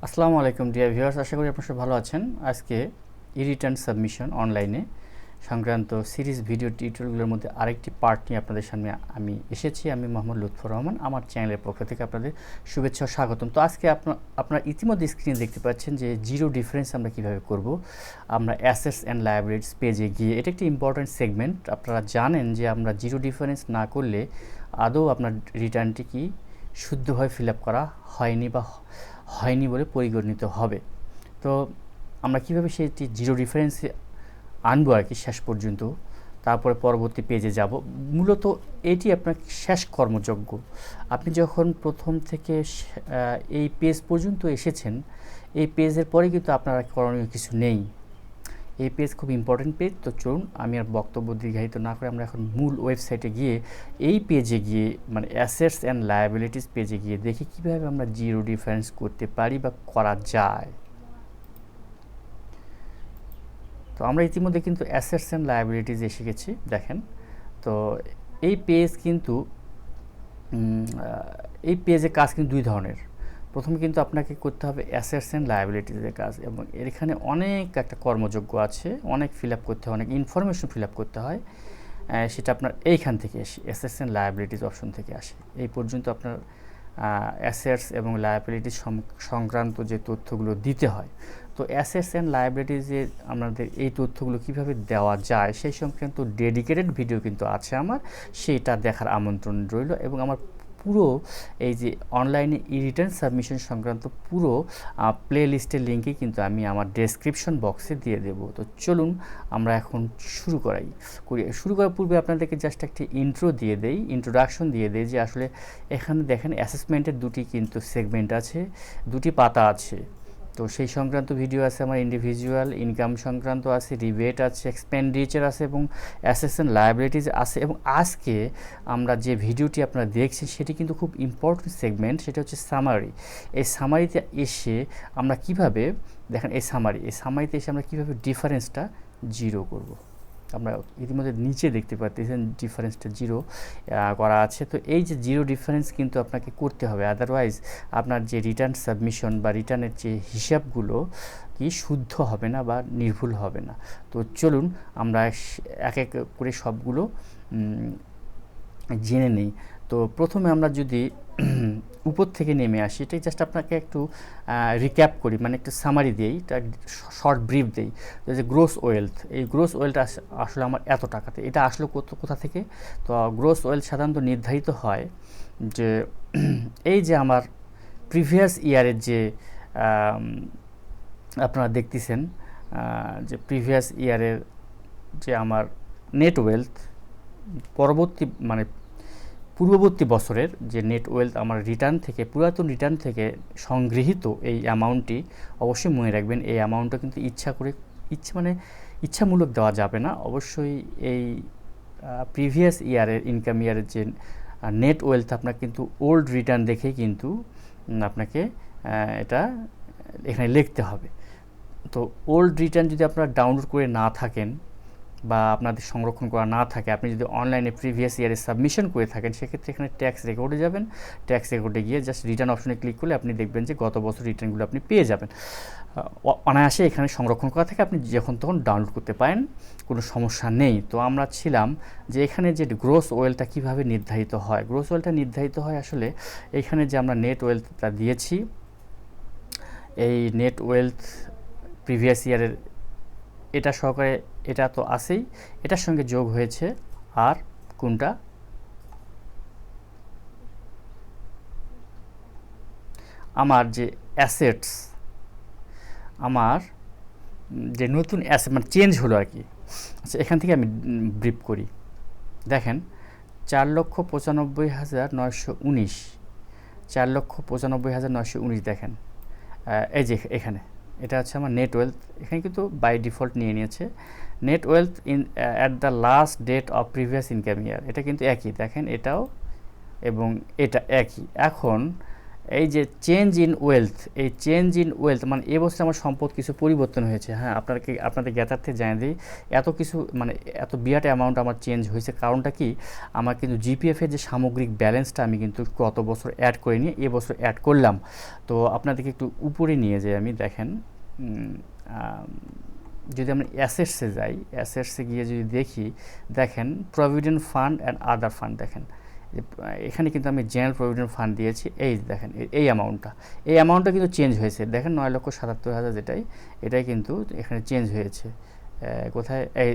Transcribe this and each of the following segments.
আসসালামু আলাইকুম dear viewers, আশা করি আপনারা সবাই ভালো আছেন। আজকে রিটার্ন সাবমিশন অনলাইনে সংক্রান্ত সিরিজ ভিডিও টিউটোরিয়ালগুলোর মধ্যে আরেকটি পার্ট নিয়ে আপনাদের সামনে আমি এসেছি। আমি মোহাম্মদ লুৎফর রহমান, আমার চ্যানেলের পক্ষ থেকে আপনাদের শুভেচ্ছা ও স্বাগতম। তো আজকে আপনারা ইতিমধ্যে স্ক্রিনে দেখতে পাচ্ছেন যে জিরো ডিফারেন্স আমরা কীভাবে করব। আমরা অ্যাসেটস অ্যান্ড লায়াবিলিটিস পেজে গিয়ে, এটা একটি ইম্পর্ট্যান্ট সেগমেন্ট। আপনারা জানেন যে আমরা জিরো ডিফারেন্স না করলে আদৌ আপনার রিটার্নটি কি শুদ্ধভাবে ফিল আপ করা হয়নি বলে পরিগণিত হবে। তো আমরা কীভাবে সেটি জিরো ডিফারেন্সে আনবো আর কি শেষ পর্যন্ত, তারপরে পরবর্তী পেজে যাব। মূলত এটি আপনার শেষ কর্মযজ্ঞ। আপনি যখন প্রথম থেকে এই পেজ পর্যন্ত এসেছেন, এই পেজের পরে কিন্তু আপনার করণীয় কিছু নেই। এই পেজ খুব ইম্পর্টেন্ট পেজ। তো চলুন, আমি আর বক্তব্য দীর্ঘায়িত না করে আমরা এখন মূল ওয়েবসাইটে গিয়ে এই পেজে গিয়ে, মানে অ্যাসেটস অ্যান্ড লায়াবিলিটিস পেজে গিয়ে দেখি কীভাবে আমরা জিরো ডিফারেন্স করতে পারি বা করা যায়। তো আমরা ইতিমধ্যে কিন্তু অ্যাসেটস অ্যান্ড লায়াবিলিটিস এসে গেছি, দেখেন। তো এই পেজ কিন্তু এই পেজে কাজ কিন্তু দুই ধরনের। প্রথমে কিন্তু আপনাকে করতে হবে অ্যাসেটস অ্যান্ড লায়াবিলিটিসের কাজ, এবং এখানে অনেক একটা কর্মযোগ্য আছে, অনেক ফিল আপ করতে হয়, অনেক ইনফরমেশন ফিল আপ করতে হয়। সেটা আপনার এইখান থেকে আসে, অ্যাসেটস অ্যান্ড লায়াবিলিটিস অপশন থেকে আসে। এই পর্যন্ত আপনার অ্যাসেটস এবং লায়াবিলিটিস সংক্রান্ত যে তথ্যগুলো দিতে হয়। তো অ্যাসেটস অ্যান্ড লায়াবিলিটিসে আমাদের এই তথ্যগুলো কীভাবে দেওয়া যায় সেই সংক্রান্ত ডেডিকেটেড ভিডিও কিন্তু আছে আমার, সেইটা দেখার আমন্ত্রণ রইল। এবং আমার পুরো এই যে অনলাইনে রিটার্ন সাবমিশন সংক্রান্ত পুরো প্লে লিস্টের লিঙ্কই কিন্তু আমি আমার ডেসক্রিপশন বক্সে দিয়ে দেব। তো চলুন আমরা এখন শুরু করার পূর্বে আপনাদেরকে জাস্ট একটি ইন্ট্রোডাকশন দিয়ে দেই যে আসলে এখানে দেখেন অ্যাসেসমেন্টের দুটি কিন্তু সেগমেন্ট আছে, দুটি পাতা আছে। তো সেই সংক্রান্ত ভিডিও আছে আমার, ইন্ডিভিজুয়াল ইনকাম সংক্রান্ত আছে, রিবেট আছে, এক্সপেন্ডিচার আছে এবং অ্যাসেটস অ্যান্ড লায়াবিলিটিস আছে। এবং আজকে আমরা যে ভিডিওটি আপনারা দেখছেন সেটি কিন্তু খুব ইম্পর্টেন্ট সেগমেন্ট, সেটা হচ্ছে সামারি। এই সামারিতে এসে আমরা কিভাবে, দেখেন এই সামারিতে এসে আমরা কীভাবে ডিফারেন্সটা জিরো করব। আমরা ইতিমধ্যে নিচে দেখতে পাচ্ছেন ডিফারেন্সটা জিরো করা আছে। তো এই যে জিরো ডিফারেন্স কিন্তু আপনাকে করতে হবে, আদারওয়াইজ আপনার যে রিটার্ন সাবমিশন বা রিটার্নের যে হিসাবগুলো কি শুদ্ধ হবে না বা নির্ভুল হবে না। তো চলুন আমরা এক এক করে সবগুলো জেনে নেই। তো প্রথমে আমরা যদি উপর থেকে নেমে আসি, এটাই জাস্ট আপনাকে একটু রিক্যাপ করি, মানে একটু সামারি দিই, শর্ট ব্রিফ দিই। যে গ্রোস ওয়েলথ, এই গ্রোস ওয়েলথ আসলে আমার এত টাকাতে, এটা আসলে কোথা থেকে? তো গ্রোস ওয়েলথ সাধারণত নির্ধারিত হয় যে এই যে আমার প্রিভিয়াস ইয়ারের যে আপনারা দেখতেছেন যে প্রিভিয়াস ইয়ারের যে আমার নেট ওয়েলথ, পূর্ববর্তী বছরের যে নেট ওয়েলথ আমার পুরাতন রিটার্ন থেকে সংগৃহীত এই অ্যামাউন্টটি অবশ্যই মনে রাখবেন। এই অ্যামাউন্টটা কিন্তু ইচ্ছামূলক দেওয়া যাবে না। অবশ্যই এই প্রিভিয়াস ইনকাম ইয়ারের যে নেট ওয়েলথ আপনার কিন্তু ওল্ড রিটার্ন দেখে কিন্তু আপনাকে এটা এখানে লিখতে হবে। তো ওল্ড রিটার্ন যদি আপনারা ডাউনলোড করে না থাকেন বা আপনাদের সংরক্ষণ করা না থাকে, আপনি যদি অনলাইনে প্রিভিয়াস ইয়ারে সাবমিশন করে থাকেন, সেক্ষেত্রে এখানে ট্যাক্স রেকর্ডে যাবেন। ট্যাক্স রেকর্ডে গিয়ে জাস্ট রিটার্ন অপশনে ক্লিক করলে আপনি দেখবেন যে গত বছর রিটার্নগুলো আপনি পেয়ে যাবেন। অনায়াসে এখানে সংরক্ষণ করা থাকে, আপনি যখন তখন ডাউনলোড করতে পারেন, কোনো সমস্যা নেই। তো আমরা ছিলাম যে এখানে যে গ্রোস ওয়েলথটা কীভাবে নির্ধারিত হয়। গ্রোস ওয়েলথটা নির্ধারিত হয় আসলে এখানে যে আমরা নেট ওয়েলথটা দিয়েছি, এই নেট ওয়েলথ প্রিভিয়াস ইয়ারের এটা সহকারে, এটা তো আছেই, এটার সঙ্গে যোগ হয়েছে আর কোনটা, আমার যে অ্যাসেটস, আমার যে নতুন অ্যাসেট মানে চেঞ্জ হলো আর কি। আচ্ছা, এখান থেকে আমি ব্রিফ করি। দেখেন 4,95,919, 4,95,919 দেখেন, এই যে এখানে এটা হচ্ছে আমার নেট ওয়েলথ। এখানে কিন্তু বাই ডিফল্ট নিয়েছে net wealth at the last date of previous income year. এটা কিন্তু একই, দেখেন এটাও এবং এটা একই। এখন এই যে চেঞ্জ ইন ওয়েলথ, এই চেঞ্জ ইন ওয়েলথ মানে এবছর আমার সম্পদ কিছু পরিবর্তন হয়েছে। হ্যাঁ, আপনাদের জ্ঞাতার্থে জানিয়ে দিই, এত কিছু মানে এত বিরাট অ্যামাউন্ট আমার চেঞ্জ হয়েছে। কারণটা কি, আমার কিন্তু জিপিএফের যে সামগ্রিক ব্যালেন্সটা আমি কিন্তু গত বছর অ্যাড করিনি, এবছর অ্যাড করলাম। তো আপনাদেরকে একটু উপরে নিয়ে যাই আমি, দেখেন যদি আমরা অ্যাসেটসে যাই, অ্যাসেটসে গিয়ে যদি দেখি, দেখেন provident fund and other fund, দেখেন এখানে কিন্তু আমি জেনারেল প্রভিডেন্ট ফান্ড দিয়েছি। এই দেখেন এই অ্যামাউন্টটা কিন্তু চেঞ্জ হয়েছে। দেখেন 9,77,000 এটাই কিন্তু এখানে চেঞ্জ হয়েছে। কোথায় এই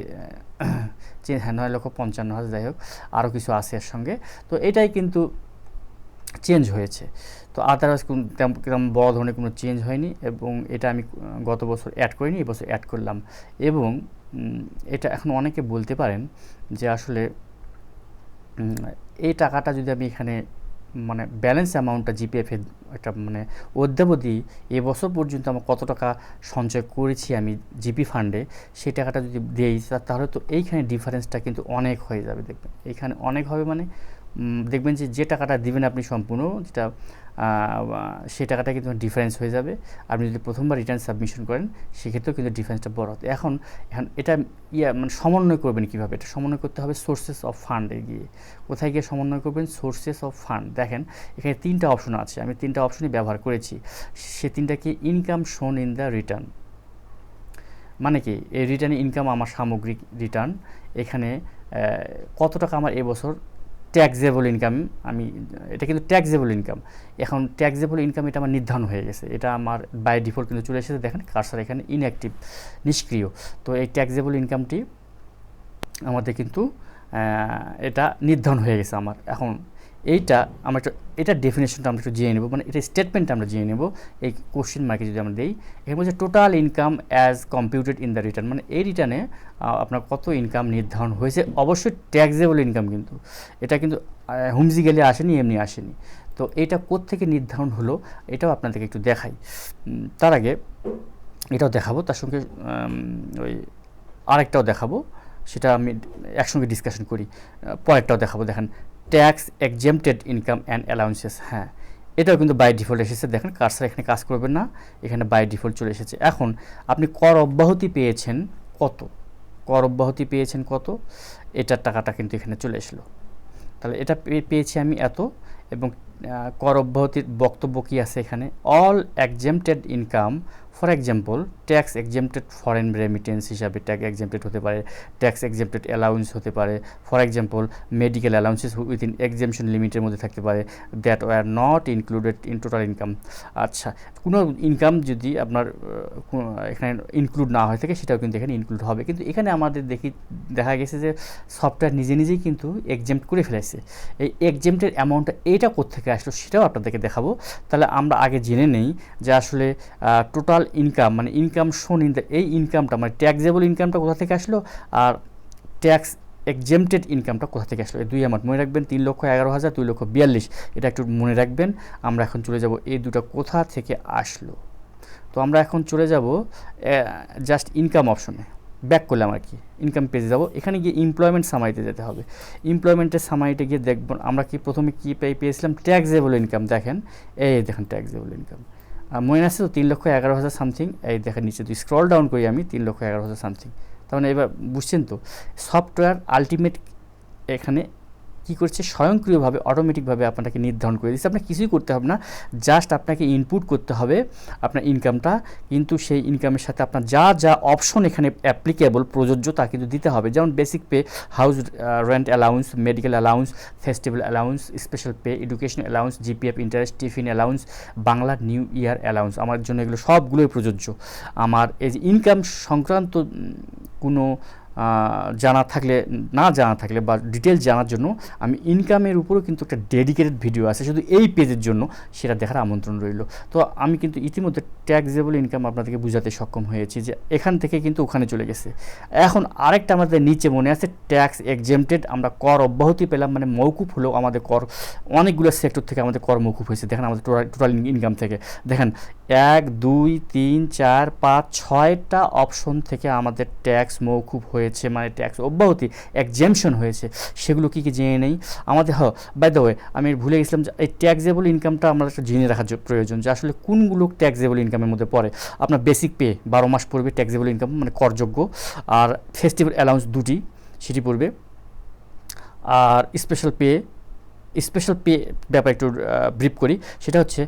চেঞ্জ, হ্যাঁ 9,55,000, যাই হোক আরও কিছু আছে এর সঙ্গে। তো এটাই কিন্তু চেঞ্জ হয়েছে। তো আদারওয়াইজ তেমন বড় ধরনের কোনো চেঞ্জ হয়নি, এবং এটা আমি গত বছর অ্যাড করিনি, এবছর অ্যাড করলাম। এবং এটা এখন অনেকে বলতে পারেন যে আসলে এই টাকাটা যদি আমি এখানে মানে ব্যালেন্স অ্যামাউন্টটা জিপিএফের একটা মানে অদ্যাবধি এবছর পর্যন্ত আমার কত টাকা সঞ্চয় করেছি আমি জিপি ফান্ডে, সেই টাকাটা যদি দিই তাহলে তো এইখানে ডিফারেন্সটা কিন্তু অনেক হয়ে যাবে। দেখবেন এইখানে অনেক হবে, মানে দেখবেন যে টাকাটা দিবেন আপনি সম্পূর্ণ, যেটা সেই টাকাটা কিন্তু ডিফারেন্স হয়ে যাবে। আপনি যদি প্রথমবার রিটার্ন সাবমিশন করেন সেক্ষেত্রেও কিন্তু ডিফারেন্সটা বড় হতো। এখন এটা মানে সমন্বয় করবেন কীভাবে? এটা সমন্বয় করতে হবে সোর্সেস অফ ফান্ডে গিয়ে। কোথায় গিয়ে সমন্বয় করবেন? Sources of fund. দেখেন এখানে 3টা অপশন আছে, আমি 3টা অপশনই ব্যবহার করেছি। সে 3টা কি? ইনকাম শোন ইন দ্য রিটার্ন, মানে কি এই রিটার্নে ইনকাম আমার সামগ্রিক রিটার্ন, এখানে কত টাকা আমার এবছর ট্যাক্সেবল ইনকাম, আমি এটা কিন্তু ট্যাক্সেবল ইনকাম। এখন ট্যাক্সেবল ইনকাম এটা আমার নির্ধারণ হয়ে গেছে, এটা আমার বাই ডিফল্ট কিন্তু চলে এসেছে। দেখেন কার্সার এখানে ইনঅ্যাক্টিভ, নিষ্ক্রিয়। তো এই ট্যাক্সেবল ইনকামটি আমাদের কিন্তু এটা নির্ধারণ হয়ে গেছে আমার। এখন আমরা এটার ডেফিনেশনটা আমরা একটু জেনে নেব, মানে এটা স্টেটমেন্টটা আমরা জেনে নেব। এই কোশ্চেন মার্কে যদি আমরা দিই, এখানে বলছে total income as computed in the return, মানে এই রিটার্নে আপনার কত ইনকাম নির্ধারণ হয়েছে। অবশ্যই ট্যাক্সেবল ইনকাম, কিন্তু এটা কিন্তু হুমজি গেলে আসেনি, এমনি আসেনি। তো এটা কোত্থেকে নির্ধারণ হলো এটাও আপনাদেরকে একটু দেখাই। তার আগে এটাও দেখাবো, তার সঙ্গে ওই আরেকটাও দেখাবো, সেটা আমি একসঙ্গে ডিসকাশন করি। পরেরটাও দেখাবো। দেখেন tax exempted income and allowances, হ্যাঁ এটাও কিন্তু বাই ডিফল্ট এসেছে। দেখেন কার্সার এখানে কাজ করবেন না, এখানে বাই ডিফল্ট চলে এসেছে। এখন আপনি কর অব্যাহতি পেয়েছেন কত, এটার টাকাটা কিন্তু এখানে চলে এসলো। তাহলে এটা পেয়েছি আমি এত, এবং কর অব্যাহতির বক্তব্য কী আছে এখানে? All exempted income, for example tax exempted foreign remittance হিসাবে ট্যাক্স এক্সেম্পটেড হতে পারে, ট্যাক্স এক্সেম্পটেড অ্যালাউন্স হতে পারে, for example medical allowances within exemption লিমিটের মধ্যে থাকতে পারে, that were not included in total income. আচ্ছা, কোনো ইনকাম যদি আপনার এখানে ইনক্লুড না হয়ে থাকে সেটাও কিন্তু এখানে ইনক্লুড হবে। কিন্তু এখানে আমাদের দেখা গেছে যে সফটওয়্যার নিজেই কিন্তু এক্সেম্পট করে ফেলেছে। এই এক্সেম্পটের অ্যামাউন্টটা এইটা কোত্থেকে আসলো সেটাও আপনাদেরকে দেখাবো। তাহলে আমরা আগে জেনে নেই যে আসলে টোটাল ইনকাম মানে ইনকাম শোন ইন দ্য, এই ইনকামটা মানে ট্যাক্সেবল ইনকামটা কোথা থেকে আসলো, আর ট্যাক্স এক্সেম্পটেড ইনকামটা কোথা থেকে আসলো। এই দুই অ্যামাউন্ট মনে রাখবেন, 3,11,000, 2,42,000, এটা একটু মনে রাখবেন। আমরা এখন চলে যাব এই দুটো কোথা থেকে আসলো। তো আমরা এখন চলে যাব জাস্ট ইনকাম অপশনে, ব্যাক করলাম আর কি, ইনকাম পেজে যাব। এখানে গিয়ে এমপ্লয়মেন্ট সামারিতে যেতে হবে। এমপ্লয়মেন্টের সামারিতে গিয়ে দেখব আমরা কি প্রথমে কী পেয়েছিলাম, ট্যাক্সেবল ইনকাম। দেখেন দেখেন ট্যাক্সেবল ইনকাম মনে আছে তো, 3,11,000 সামথিং। এই দেখেন নিচে যদি স্ক্রল ডাউন করি আমি, 3,11,000 সামথিং। তার মানে এবার বুঝছেন তো, সফটওয়্যার আলটিমেট এখানে কী করছে, স্বয়ংক্রিয়ভাবে অটোমেটিকভাবে আপনাকে নির্ধারণ করে দিচ্ছে। আপনাকে কিছুই করতে হবে না, জাস্ট আপনাকে ইনপুট করতে হবে আপনার ইনকামটা, কিন্তু সেই ইনকামের সাথে আপনার যা অপশন এখানে অ্যাপ্লিকেবল প্রযোজ্য তা কিন্তু দিতে হবে। যেমন basic pay, house rent allowance, medical allowance, festival allowance, special pay, education allowance, GPF interest, tiffin allowance, Bangla new year allowance. আমার জন্য এগুলো সবগুলোই প্রযোজ্য। আমার এই যে ইনকাম সংক্রান্ত কোনো জানা থাকলে বা ডিটেলস জানার জন্য আমি ইনকামের উপরও কিন্তু একটা ডেডিকেটেড ভিডিও আছে শুধু এই পেজের জন্য, সেটা দেখার আমন্ত্রণ রইল। তো আমি কিন্তু ইতিমধ্যে ট্যাক্সেবল ইনকাম আপনাদেরকে বোঝাতে সক্ষম হয়েছি যে এখান থেকে কিন্তু ওখানে চলে গেছে। এখন আরেকটা আমাদের নিচে মনে আছে ট্যাক্স এক্সেম্পটেড, আমরা কর অব্যাহতি পেলাম, মানে মৌকুফ হলেও আমাদের কর অনেকগুলো সেক্টর থেকে আমাদের কর মৌকুফ হয়েছে। দেখেন আমাদের টোটাল ইনকাম থেকে, দেখেন 1 2 3 4 5 6টা অপশন থেকে আমাদের ট্যাক্স মওকুফ হয়েছে, মানে ট্যাক্স অব্যাহতি এক্সেমশন হয়েছে। সেগুলো কি কি জেনে নেই আমাদের। বাই দ্য ওয়ে আমি ভুলে গেছিলাম যে এই ট্যাক্সেবল ইনকামটা আমরা একটা জেনে রাখার প্রয়োজন, যে আসলে কোনগুলো ট্যাক্সেবল ইনকামের মধ্যে পড়ে। আপনার বেসিক পে 12 মাস পড়বে ট্যাক্সেবল ইনকাম, মানে করযোগ্য। আর ফেস্টিভ্যাল অ্যালাউন্স দুটি, সেটি পড়বে। আর স্পেশাল পে ব্যাপারে একটু ব্রিফ করি। সেটা হচ্ছে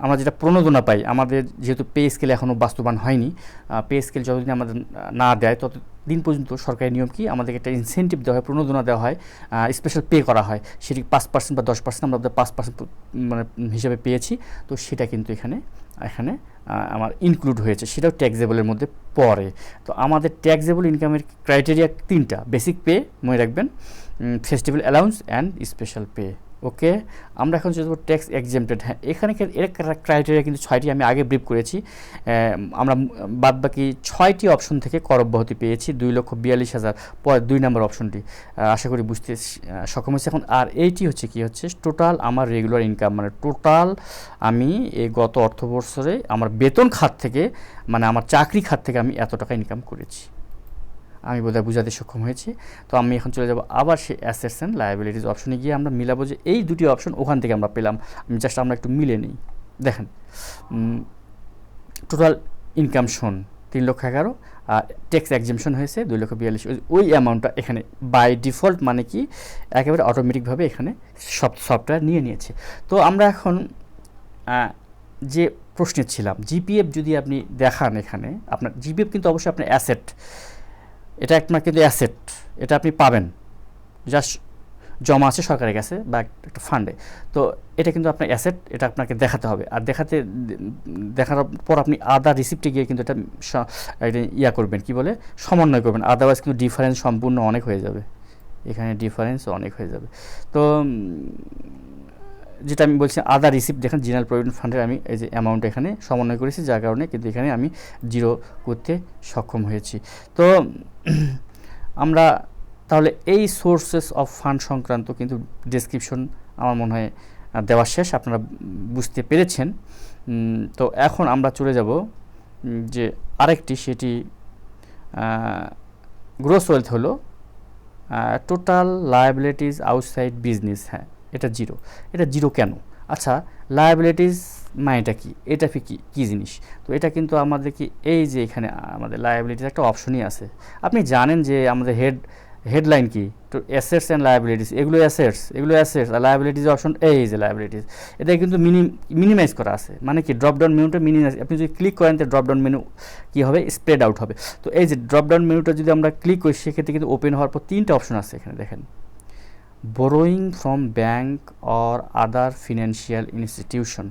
আমরা যেটা প্রণোদনা পাই, আমাদের যেহেতু পে স্কেল এখনও বাস্তবায়ন হয়নি, পে স্কেল যতদিন আমাদের না দেয় ততদিন পর্যন্ত সরকারি নিয়ম কি আমাদেরকে একটা ইনসেন্টিভ দেওয়া হয়, প্রণোদনা দেওয়া হয়, স্পেশাল পে করা হয়। সেটি 5% বা 10% আমরা 5% মানে হিসাবে পেয়েছি। তো সেটা কিন্তু এখানে আমার ইনক্লুড হয়েছে, সেটাও ট্যাক্সেবলের মধ্যে পড়ে। তো আমাদের ট্যাক্সেবল ইনকামের ক্রাইটেরিয়া 3টা, বেসিক পে মনে রাখবেন, festival allowance and special pay. Okay, আমরা এখন যদি ট্যাক্স এক্সেম্পটেড, হ্যাঁ এখানে এর ক্রাইটেরিয়া কিন্তু 6টি আমি আগে ব্রিফ করেছি। আমরা বাদবাকি 6টি অপশন থেকে কর অব্যাহতি পেয়েছি 2,42,000, পরে 2 নম্বর অপশনটি। আশা করি বুঝতে সক্ষম হয়েছে এখন। আর এইটি হচ্ছে কি হচ্ছে টোটাল আমার রেগুলার ইনকাম, মানে টোটাল আমি এই গত অর্থবর্ষে আমার বেতন খাত থেকে, মানে আমার চাকরি খাত থেকে আমি এত টাকা ইনকাম করেছি। আমি বোধহয় বুঝাতে সক্ষম হয়েছি। তো আমি এখন চলে যাব আবার সেই অ্যাসেটস অ্যান্ড লায়াবিলিটিস অপশনে গিয়ে আমরা মিলাবো যে এই দুটি অপশন ওখান থেকে আমরা পেলাম। আমরা একটু মিলে নিই। দেখেন টোটাল ইনকাম শোন 3,11,000, আর ট্যাক্স এক্সেমশন হয়েছে 2,42,000। ওই অ্যামাউন্টটা এখানে বাই ডিফল্ট, মানে কি একেবারে অটোমেটিকভাবে এখানে সফটওয়্যার নিয়েছে। তো আমরা এখন যে প্রশ্নে ছিলাম, জিপিএফ যদি আপনি দেখান, এখানে আপনার জিপিএফ কিন্তু অবশ্যই আপনার অ্যাসেট, এটা আপনার কিন্তু অ্যাসেট, এটা আপনি পাবেন জাস্ট জমা আছে সরকারের কাছে বা একটা ফান্ডে। তো এটা কিন্তু আপনার অ্যাসেট, এটা আপনাকে দেখাতে হবে। আর দেখানোর পর আপনি আদার রিসিপ্টে গিয়ে কিন্তু এটা করবেন, কি বলে, সমন্বয় করবেন। আদারওয়াইজ কিন্তু ডিফারেন্স সম্পূর্ণ অনেক হয়ে যাবে, এখানে ডিফারেন্স অনেক হয়ে যাবে। তো যেটা আমি বলছি আদার রিসিপ্ট, দেখেন জেনারেল প্রভিডেন্ট ফান্ডের আমি এই যে অ্যামাউন্ট এখানে সমন্বয় করেছি, যার কারণে কিন্তু এখানে আমি 0 করতে সক্ষম হয়েছি। তো আমরা তাহলে এই সোর্সেস অফ ফান্ড সংক্রান্ত কিন্তু ডেসক্রিপশন আমার মনে হয় দেওয়া শেষ, আপনারা বুঝতে পেরেছেন। তো এখন আমরা চলে যাব যে আরেকটি, সেটি গ্রোস ওয়েলথ হলো টোটাল লায়াবিলিটিস আউটসাইড বিজনেস। হ্যাঁ এটা 0। এটা 0 কেন? আচ্ছা, লায়াবিলিটিস মানেটা কি, এটা কি জিনিস? তো এটা কিন্তু আমাদের কি এই যে এখানে আমাদের লায়াবিলিটিস একটা অপশনই আছে। আপনি জানেন যে আমাদের হেডলাইন কি, তো অ্যাসেটস অ্যান্ড লায়াবিলিটিস, এগুলো অ্যাসেটস আর লায়াবিলিটিস অপশন এই যে লায়াবিলিটিস, এটা কিন্তু মিনিমাইজ করা আছে। মানে কি ড্রপডাউন মেনুটা মিনিমাইজ, আপনি যদি ক্লিক করেন তো ড্রপডাউন মেনু কী হবে, স্প্রেড আউট হবে। তো এই যে ড্রপডাউন মেনুটা যদি আমরা ক্লিক করি, সেক্ষেত্রে কিন্তু ওপেন হওয়ার পর 3টা অপশন আছে এখানে দেখেন, borrowing from bank or other financial institution.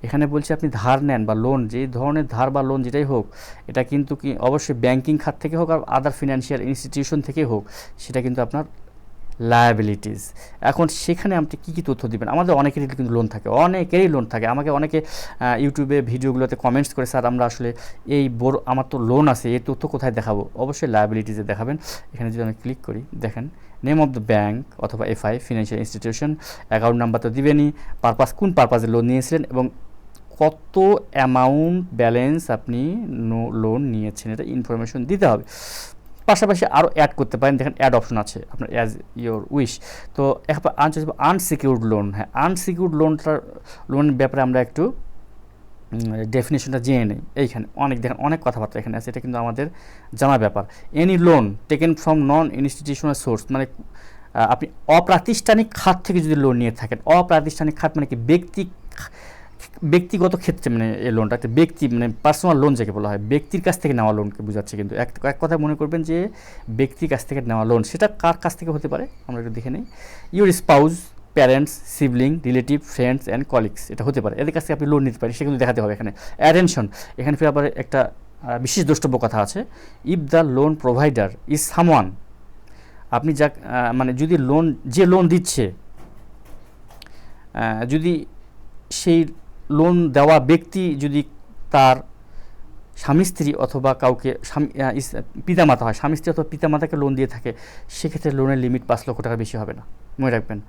এখানে বলছে আপনি ধার নেন বা লোন, যে ধরনের ধার বা লোন যেটাই হোক, এটা কিন্তু কি অবশ্যই ব্যাঙ্কিং খাত থেকে হোক আর আদার ফিনান্সিয়াল ইনস্টিটিউশন থেকে হোক, সেটা কিন্তু আপনার লায়াবিলিটিস। এখন সেখানে আপনি কী তথ্য দিবেন? আমাদের অনেকেরই কিন্তু লোন থাকে, অনেকেরই লোন থাকে। আমাকে অনেকে ইউটিউবে ভিডিওগুলোতে কমেন্টস করে, স্যার আমরা আসলে আমার তো লোন আছে, এই তথ্য কোথায় দেখাবো? অবশ্যই লায়াবিলিটিসে দেখাবেন। এখানে যদি আমি ক্লিক করি, দেখেন নেম অফ দ্য ব্যাঙ্ক অথবা FI financial institution, account number তো দিবেনই, কোন পারপাসে লোন নিয়েছিলেন এবং কত অ্যামাউন্ট ব্যালেন্স আপনি লোন নিয়েছেন, এটা ইনফরমেশন দিতে হবে। পাশাপাশি আরও অ্যাড করতে পারেন, দেখেন অ্যাড অপশন আছে আপনার অ্যাজ ইয়োর উইশ। তো এখন আনসিকিউরড লোন। হ্যাঁ আনসিকিউরড লোনের ব্যাপারে আমরা একটু ডেফিনেশনটা জেনে নেই। এইখানে দেখেন অনেক কথাবার্তা এখানে আছে, এটা কিন্তু আমাদের জানা ব্যাপার। Any loan taken from non institutional source, মানে আপনি অপ্রাতিষ্ঠানিক খাত থেকে যদি লোন নিয়ে থাকেন, অপ্রাতিষ্ঠানিক খাত মানে কি ব্যক্তিগত ক্ষেত্রে, মানে এই লোনটা একটা ব্যক্তি, মানে পার্সোনাল লোন যাকে বলা হয়, ব্যক্তির কাছ থেকে নেওয়া লোনকে বোঝাচ্ছে। কিন্তু এক কথা মনে করবেন যে ব্যক্তির কাছ থেকে নেওয়া লোন, সেটা কার কাছ থেকে হতে পারে আমরা একটু দেখে নিই। Your spouse, parents, sibling, relative, friends and colleagues, এটা হতে পারে, এদের কাছ থেকে আপনি লোন নিতে পারেন, সেগুলো দেখাতে হবে এখানে। অ্যাটেনশন, এখানে ফিরে আবার একটা বিশেষ দ্রষ্টব্য কথা আছে, if the loan provider is someone, আপনি মানে যদি যে লোন দিচ্ছে, যদি সেই লোন দেওয়া ব্যক্তি যদি তার স্বামী স্ত্রী অথবা কাউকে পিতামাতা হয়, স্বামী স্ত্রী অথবা পিতামাতাকে লোন দিয়ে থাকে, সেক্ষেত্রে লোনের লিমিট 5 লক্ষ টাকা বেশি হবে না। মনে রাখবেন।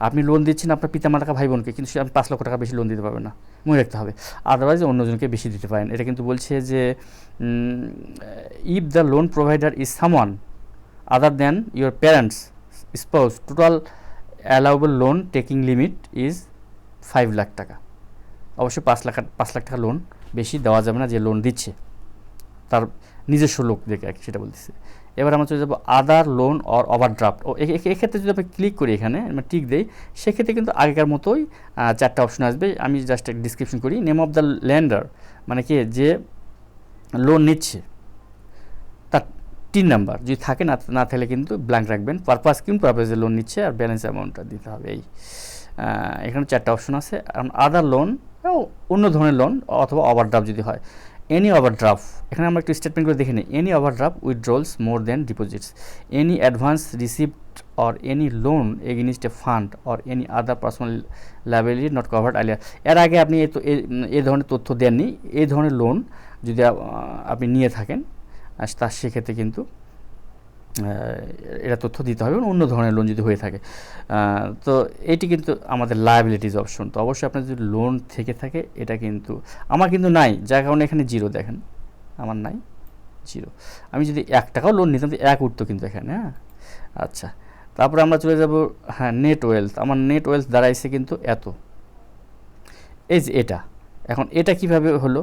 আপনি লোন দিচ্ছেন আপনার পিতামাতা ভাই বোনকে, কিন্তু আপনি 5 লক্ষ টাকা বেশি লোন দিতে পারবেন না, মনে রাখতে হবে। আদারওয়াইজ অন্যজনকে বেশি দিতে পারেন। এটা কিন্তু বলছে যে if the loan provider is someone other than your parents spouse, total allowable loan taking limit is 5 lakh টাকা। অবশ্যই 5 লাখ টাকা লোন বেশি দেওয়া যাবে না যে লোন দিচ্ছে, তার নিজস্ব লোকদেরকে আর কি, সেটা বলতেছে। এবার আমরা চলে যাবো আদার লোন অর ওভারড্রাফট। ও এক্ষেত্রে যদি আমরা ক্লিক করি, এখানে আমরা টিক দেই, সেক্ষেত্রে কিন্তু আগেকার মতোই 4টা অপশন আসবে। আমি জাস্ট একটা ডিসক্রিপশন করি। নেম অফ দ্য ল্যান্ডার, মানে কি যে লোন নিচ্ছে তার টিন নাম্বার যদি থাকে, না থাকলে কিন্তু ব্ল্যাঙ্ক রাখবেন। পারপাস কোন পারপাসে লোন নিচ্ছে আর ব্যালেন্স অ্যামাউন্টটা দিতে হবে। এই এখানে 4টা অপশন আছে। আদার লোন অন্য ধরনের লোন অথবা ওভারড্রাফট যদি হয়। এনি ওভারড্রাফট, এখানে আমরা একটু স্টেটমেন্টগুলো দেখে নিই। Any overdraft withdrawals more than deposits, any advance receipt or any loan against a fund or any other personal liability not covered earlier. এর আগে আপনি এই ধরনের তথ্য দেননি, এই ধরনের লোন যদি আপনি নিয়ে থাকেন তার সেক্ষেত্রে কিন্তু এটা তথ্য দিতে হবে। অন্য ধরনের লোন যদি হয়ে থাকে, তো এটি কিন্তু আমাদের লায়াবিলিটিজ অপশন। তো অবশ্যই আপনার যদি লোন থেকে থাকে, এটা কিন্তু আমার কিন্তু নাই, যার কারণে এখানে 0 দেখেন, আমার নাই 0। আমি যদি 1 টাকাও লোন নিতাম তো 1 উঠতো কিন্তু এখানে। হ্যাঁ, আচ্ছা, তারপরে আমরা চলে যাব নেট ওয়েলথ। আমার নেট ওয়েলথ দাঁড়াইছে কিন্তু এত, এই যে এটা। এখন এটা কিভাবে হলো?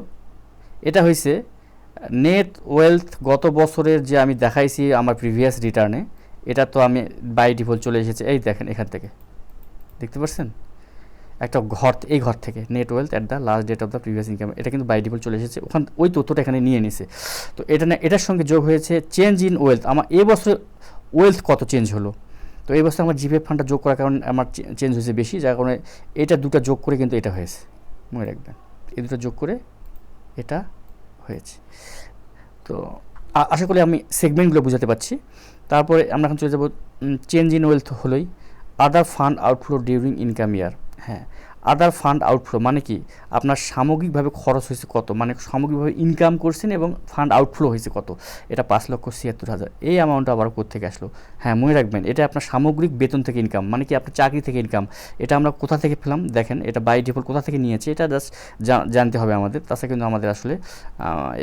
এটা হয়েছে নেট ওয়েলথ গত বছরের যে আমি দেখাইছি আমার প্রিভিয়াস রিটার্নে, এটা তো আমি বাই ডিফল্ট চলে এসেছে। এই দেখেন, এখান থেকে দেখতে পাচ্ছেন একটা ঘর, এই ঘর থেকে net wealth at the last date of the previous income, এটা কিন্তু বাই ডিফল্ট চলে এসেছে। ওই তথ্যটা এখানে নিয়ে নিছে। তো এটার সঙ্গে যোগ হয়েছে চেঞ্জ ইন ওয়েলথ। আমার এবছর ওয়েলথ কত চেঞ্জ হলো, তো এই বছর আমার জিপিএফ ফান্ডটা যোগ করার কারণে আমার চেঞ্জ হয়েছে বেশি, যার কারণে এটা দুটো যোগ করে কিন্তু এটা হয়েছে, মনে রাখবেন। এই দুটো যোগ করে এটা হয়েছে। তো আশা করি আমি সেগমেন্টগুলো বুঝাতে পারছি। তারপরে আমরা এখন চলে যাব চেঞ্জ ইন ওয়েলথ হলোই আদার ফান্ড আউটফ্লো ডিউরিং ইনকাম ইয়ার। হ্যাঁ, আদার ফান্ড আউটফ্লো মানে কি আপনার সামগ্রিকভাবে খরচ হয়েছে কত, মানে সামগ্রিকভাবে ইনকাম করছেন এবং ফান্ড আউটফ্লো হয়েছে কত, এটা 5,76,000। এই অ্যামাউন্টটা আবার কোথা থেকে আসলো? হ্যাঁ, মনে রাখবেন এটা আপনার সামগ্রিক বেতন থেকে ইনকাম, মানে কি আপনার চাকরি থেকে ইনকাম। এটা আমরা কোথা থেকে পেলাম দেখেন, এটা বাই ডিফল্ট কোথা থেকে নিয়েছে এটা জাস্ট জানতে হবে আমাদের, তাছাড়া কিন্তু আমাদের আসলে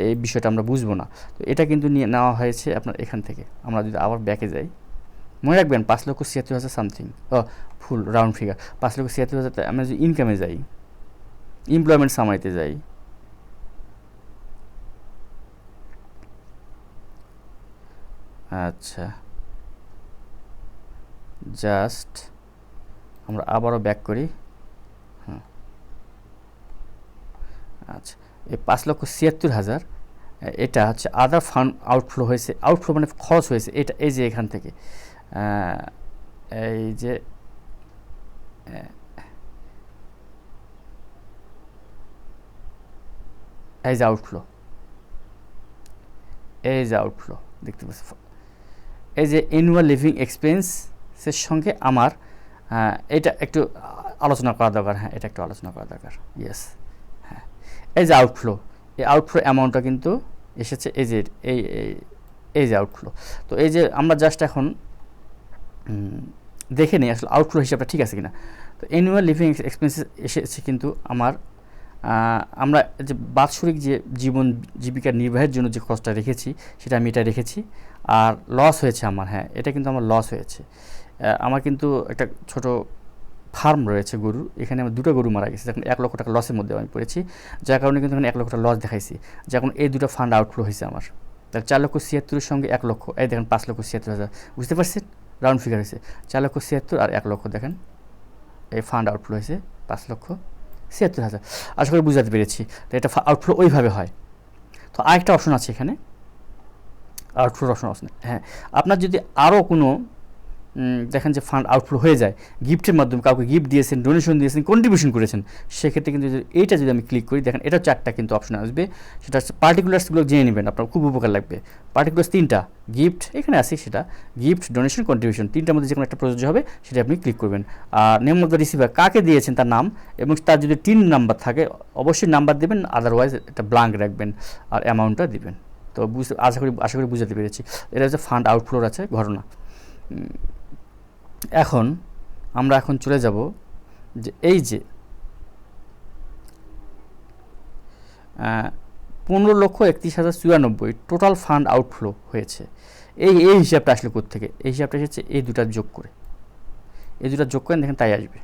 এই বিষয়টা আমরা বুঝবো না। তো এটা কিন্তু নিয়ে নেওয়া হয়েছে আপনার এখান থেকে। আমরা যদি আবার ব্যাকে যাই, মনে রাখবেন 5,76,000 সামথিং, ফুল রাউন্ড ফিগার 5,76,000। আমরা যদি ইনকামে যাই, এমপ্লয়মেন্ট সামাইতে যাই, আচ্ছা জাস্ট আমরা আবারও ব্যাক করি। হ্যাঁ, আচ্ছা, এই 5,76,000 এটা হচ্ছে আদার ফান্ড আউটফ্লো হয়েছে। আউটফ্লো মানে খরচ হয়েছে, এটা এই যে এখান থেকে, এই যে এই যে আউটফ্লো, এই যে আউটফ্লো দেখতে পাচ্ছি। এই যে অ্যানুয়াল লিভিং এক্সপেন্সের সঙ্গে আমার এটা একটু আলোচনা করা দরকার। হ্যাঁ, এটা একটু আলোচনা করা দরকার। ইয়েস, হ্যাঁ, এই যে আউটফ্লো, এই আউটফ্লো অ্যামাউন্টটা কিন্তু এসেছে এই যে এই যে আউটফ্লো। তো এই যে আমরা জাস্ট এখন দেখে নিই আসলে আউটফ্লো হিসাবটা ঠিক আছে কিনা। তো অ্যানুয়াল লিভিং এক্সপেন্সেস এসেছে কিন্তু আমার, আমরা যে বাৎসরিক যে জীবিকা নির্বাহের জন্য যে খরচটা রেখেছি সেটা আমি এটা রেখেছি। আর লস হয়েছে আমার, হ্যাঁ এটা কিন্তু আমার লস হয়েছে। আমার কিন্তু একটা ছোট ফার্ম রয়েছে গরুর, এখানে আমার 2টা গরু মারা গেছে, যখন 1 লক্ষ টাকা লসের মধ্যে আমি পড়েছি, যার কারণে কিন্তু এখানে 1 লক্ষ টাকা লস দেখাইছি। যখন এই 2টা ফান্ড আউটফ্লো হয়েছে আমার, তাহলে 4,76,000 সঙ্গে 1 লক্ষ, এই দেখেন 5,76,000, বুঝতে পারছেন রাউন্ড ফিগার হয়েছে। 4,76,000 আর 1 লক্ষ, দেখেন এই ফান্ড আউটফ্লো হয়েছে 5,76,000। আশা করি বুঝাতে পেরেছি। তো এটা আউটফ্লো ওইভাবে হয়। তো আরেকটা অপশন আছে এখানে, আউটফ্লোর অপশন। হ্যাঁ, আপনার যদি আরও কোনো দেখেন যে ফান্ড আউটফ্লো হয়ে যায়, গিফটের মাধ্যমে কাউকে গিফট দিয়েছেন, ডোনেশন দিয়েছেন, কন্ট্রিবিউশন করেছেন, সেক্ষেত্রে কিন্তু এইটা যদি আমি ক্লিক করি, দেখেন এটা 4টা কিন্তু অপশন আসবে। সেটা হচ্ছে পার্টিকুলার্সগুলো জেনে নেবেন, আপনার খুব উপকার লাগবে। পার্টিকুলার্স 3টা, গিফট এখানে আছে, সেটা গিফট, ডোনেশন, কন্ট্রিবিউশন, 3টার মধ্যে যে কোনো একটা প্রযোজ্য হবে, সেটা আপনি ক্লিক করবেন। আর নেম অফ দ্য রিসিভার, কাকে দিয়েছেন তার নাম, এবং তার যদি 3 নাম্বার থাকে অবশ্যই নাম্বার দেবেন, আদারওয়াইজ এটা ব্ল্যাঙ্ক রাখবেন আর অ্যামাউন্টটা দিবেন। তো আশা করি বুঝাতে পেরেছি। এটা হচ্ছে ফান্ড আউটফ্লোর আছে ঘটনা। এখন আমরা এখন চলে যাব যে এই যে 15,31,094 টোটাল ফান্ড আউটফ্লো হয়েছে। এই হিসাবটা আসলে কোত্থেকে? এই হিসাবটা এসেছে এই দুটা যোগ করে, এই দুটা যোগ করেন, দেখেন তাই আসবে।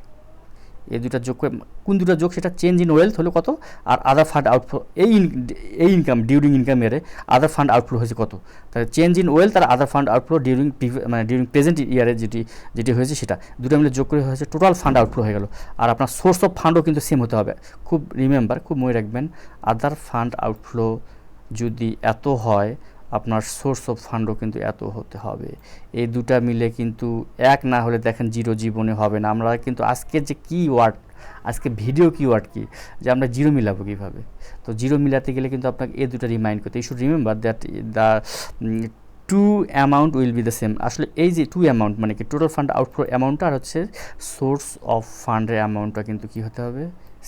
এই দুটা যোগ করে, কোন দুটা যোগ? সেটা চেঞ্জ ইন ওয়েলথ হলো কত, আর আদার ফান্ড আউটফ্লো, এই ইনকাম ডিউরিং ইনকাম ইয়ারে আদার ফান্ড আউটফ্লো হয়েছে কত। তাহলে চেঞ্জ ইন ওয়েলথ আর other fund outflow during present ইয়ারে যেটি হয়েছে সেটা দুটো মিলে যোগ করে হয়েছে টোটাল ফান্ড আউটফ্লো হয়ে গেল। আর আপনার সোর্স অফ ফান্ডও কিন্তু সেম হতে হবে। খুব খুব মনে রাখবেন, আদার ফান্ড আউটফ্লো যদি এত হয়, আপনার সোর্স অফ ফান্ডও কিন্তু এত হতে হবে। এই দুটা মিলে কিন্তু এক না হলে দেখেন জিরো জীবনে হবে না। আমরা কিন্তু আজকের যে কিওয়ার্ড, আজকে ভিডিও কিওয়ার্ড কি, যে আমরা জিরো মিলাবো কীভাবে? তো জিরো মিলাতে গেলে কিন্তু আপনাকে এই দুটো রিমাইন্ড করতে, you should remember that the two amount will be the same. আসলে এই যে টু অ্যামাউন্ট মানে কি, টোটাল ফান্ড আউটফ্লো অ্যামাউন্টটা আর হচ্ছে সোর্স অফ ফান্ডের অ্যামাউন্টটা কিন্তু কী হতে হবে?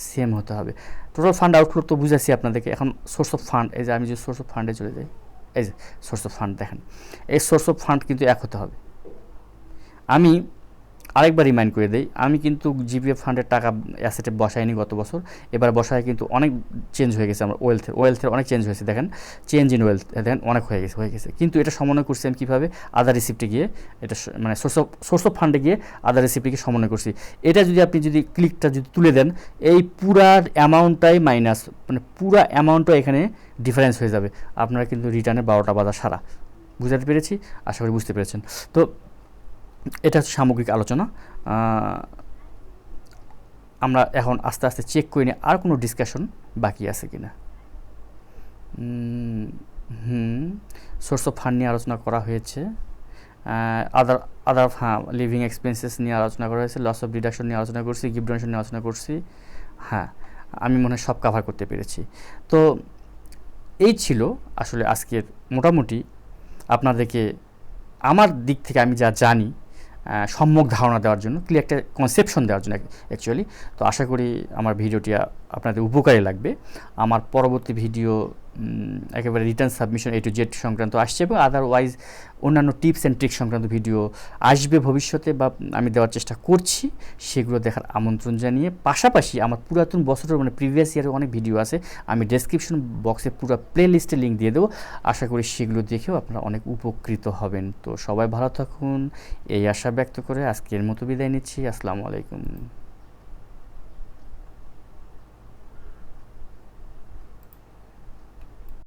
সেম হতে হবে। টোটাল ফান্ড আউটফ্লো তো বুঝাচ্ছি আপনাদেরকে। এখন সোর্স অফ ফান্ড, এই যে আমি যে সোর্স অফ ফান্ডে চলে যাই, এই যে সোর্স অফ ফান্ড দেখেন, এই সোর্স অফ ফান্ড কিন্তু এক হতে হবে। আমি আরেকবার রিমাইন্ড করে দেই, আমি কিন্তু জিপিএফ ফান্ডের টাকা অ্যাসেটে বসাইনি গত বছর, এবার বসায় কিন্তু অনেক চেঞ্জ হয়ে গেছে। আমার ওয়েলথের অনেক চেঞ্জ হয়েছে। দেখেন চেঞ্জ ইন ওয়েলথ দেখেন অনেক হয়ে গেছে। কিন্তু এটা সমন্বয় করছি আমি কীভাবে? আদার রিসিপ্টে গিয়ে, এটা মানে সোর্স অফ ফান্ডে গিয়ে আদার রিসিপ্টে সমন্বয় করছি। এটা যদি ক্লিকটা যদি তুলে দেন, এই পুরা অ্যামাউন্টটাই মাইনাস, মানে পুরা অ্যামাউন্টটা এখানে ডিফারেন্স হয়ে যাবে। আপনারা কিন্তু রিটার্নে 12টা বাজার সারা। বুঝাতে পেরেছি? আশা করি বুঝতে পেরেছেন। তো এটা হচ্ছে সামগ্রিক আলোচনা। আমরা এখন আস্তে আস্তে চেক করে নিই আর কোনো ডিসকাশন বাকি আছে কিনা। সোর্স অফ ফান্ড নিয়ে আলোচনা করা হয়েছে, আদার হ্যাঁ লিভিং এক্সপেন্সেস নিয়ে আলোচনা করা হয়েছে, লস অফ ডিডাকশন নিয়ে আলোচনা করছি, গিফট ডোনেশন নিয়ে আলোচনা করছি। হ্যাঁ, আমি মনে হয় সব কাভার করতে পেরেছি। তো এই ছিল আসলে আজকের মোটামুটি আপনাদেরকে আমার দিক থেকে আমি যা জানি সম্যক ধারণা দেওয়ার জন্য, ক্লিয়ার একটা কনসেপশন দেওয়ার জন্য অ্যাকচুয়ালি। তো আশা করি আমার ভিডিওটি আপনাদের উপকারে লাগবে। আমার পরবর্তী ভিডিও একেবারে return submission A to Z সংক্রান্ত আসছে, এবং আদারওয়াইজ অন্যান্য টিপস অ্যান্ড ট্রিক্স সংক্রান্ত ভিডিও আসবে ভবিষ্যতে, বা আমি দেওয়ার চেষ্টা করছি। সেগুলো দেখার আমন্ত্রণ জানিয়ে, পাশাপাশি আমার পুরাতন বছরের মানে প্রিভিয়াস ইয়ারের অনেক ভিডিও আছে, আমি ডেসক্রিপশন বক্সে পুরো প্লে লিস্টের লিঙ্ক দিয়ে দেবো। আশা করি সেগুলো দেখেও আপনারা অনেক উপকৃত হবেন। তো সবাই ভালো থাকুন, এই আশা ব্যক্ত করে আজকের মতো বিদায় নিচ্ছি। আসসালামু আলাইকুম।